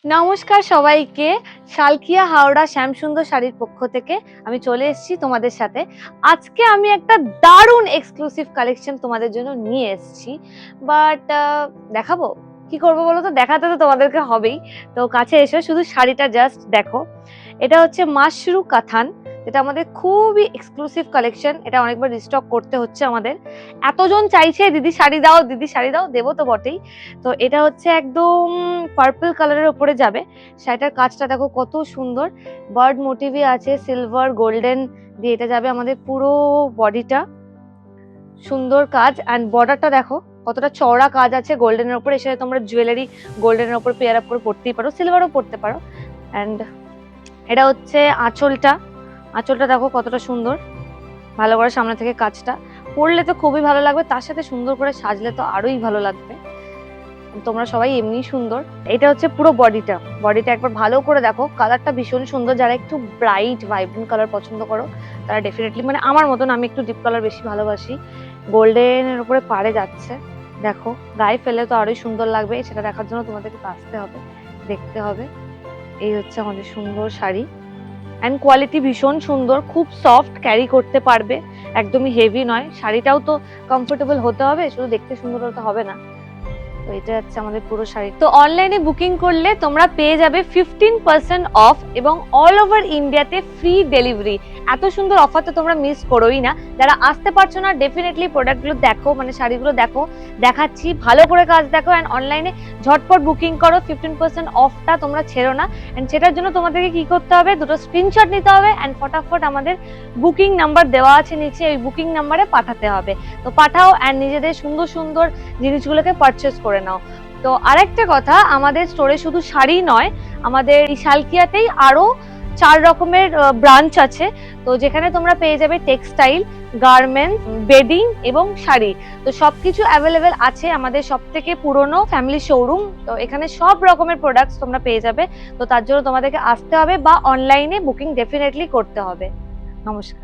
নমস্কার সবাইকে। শালকিয়া হাওড়া শ্যামসুন্দর শাড়ির পক্ষ থেকে আমি চলে এসেছি তোমাদের সাথে। আজকে আমি একটা দারুণ এক্সক্লুসিভ কালেকশন তোমাদের জন্য নিয়ে এসেছি, বাট দেখাবো কি করবো বলো তো? দেখাতে তো তোমাদেরকে হবেই। তো কাছে এসো, শুধু শাড়িটা জাস্ট দেখো। এটা হচ্ছে মাশরু কাথান, যেটা আমাদের খুবই এক্সক্লুসিভ কালেকশন। এটা অনেকবার রিস্টক করতে হচ্ছে আমাদের, এতজন চাইছে দিদি শাড়ি দাও, দিদি শাড়ি দাও, দেবো তো বটেই। তো এটা হচ্ছে একদম পার্পল কালারের উপরে যাবে। শাড়িটার কাজটা দেখো কত সুন্দর, বার্ড মোটিভে আছে, সিলভার গোল্ডেন দিয়ে এটা যাবে আমাদের পুরো বডিটা। সুন্দর কাজ, অ্যান্ড বর্ডারটা দেখো কতটা চওড়া কাজ আছে গোল্ডেনের উপরে। এসে তোমরা জুয়েলারি গোল্ডেনের উপর পেয়ার আপ করে পরতেই পারো, সিলভারও পরতে পারো। অ্যান্ড এটা হচ্ছে আঁচলটা। আঁচলটা দেখো কতটা সুন্দর, ভালো করে সামনে থেকে কাজটা পরলে তো খুবই ভালো লাগবে, তার সাথে সুন্দর করে সাজলে তো আরোই ভালো লাগবে। তোমরা সবাই এমনি সুন্দর। এটা হচ্ছে পুরো বডিটা। বডিটা একবার ভালো করে দেখো, কালারটা ভীষণ সুন্দর। যারা একটু ব্রাইট ভাইব্রেন্ট কালার পছন্দ করো তারা ডেফিনেটলি, মানে আমার মতন, আমি একটু ডিপ কালার বেশি ভালোবাসি। গোল্ডেনের উপরে পাড়ে যাচ্ছে, দেখো গায়ে ফেলে তো আরোই সুন্দর লাগবে। সেটা দেখার জন্য তোমাদেরকে আসতে হবে, দেখতে হবে। এই হচ্ছে আমাদের সুন্দর শাড়ি, অ্যান্ড কোয়ালিটি ভীষণ সুন্দর, খুব সফট, ক্যারি করতে পারবে, একদমই হেভি নয়। শাড়িটাও তো কমফোর্টেবল হতে হবে, শুধু দেখতে সুন্দর হতে হবে না। তো এটা হচ্ছে আমাদের পুরো শাড়ি। তো অনলাইনে বুকিং করলে তোমরা পেয়ে যাবে 15% অফ এবং অল ওভার ইন্ডিয়াতে ফ্রি ডেলিভারি। এত সুন্দর অফার তো তোমরা মিস করোই না। যারা আসতে পারছো না, ডেফিনেটলি প্রোডাক্টগুলো দেখো, মানে শাড়িগুলো দেখো, দেখাচ্ছি, ভালো করে কাজ দেখো, অ্যান্ড অনলাইনে ঝটপট বুকিং করো। 15% অফটা তোমরা ছেড়ো না। অ্যান্ড সেটার জন্য তোমাদেরকে কি করতে হবে, দুটো স্ক্রিনশট নিতে হবে, অ্যান্ড ফটাফট আমাদের বুকিং নাম্বার দেওয়া আছে নিচে, ওই বুকিং নাম্বারে পাঠাতে হবে। তো পাঠাও, অ্যান্ড নিজেদের সুন্দর সুন্দর জিনিসগুলোকে পারচেস করে নাও। তো আরেকটা কথা, আমাদের স্টোরে শুধু শাড়ি নয়, আমাদের এই শালকিয়াতেই আরো 4 রকমের ব্রাঞ্চ আছে। তো যেখানে তোমরা পেয়ে যাবে টেক্সটাইল, গার্মেন্টস, বেডিং এবং শাড়ি। তো সবকিছু অ্যাভেলেবেল আছে আমাদের সব থেকে পুরনো ফ্যামিলি শোরুম। তো এখানে সব রকমের প্রোডাক্টস তোমরা পেয়ে যাবে। তো তার জন্য তোমাদেরকে আসতে হবে বা অনলাইনে বুকিং ডেফিনেটলি করতে হবে। নমস্কার।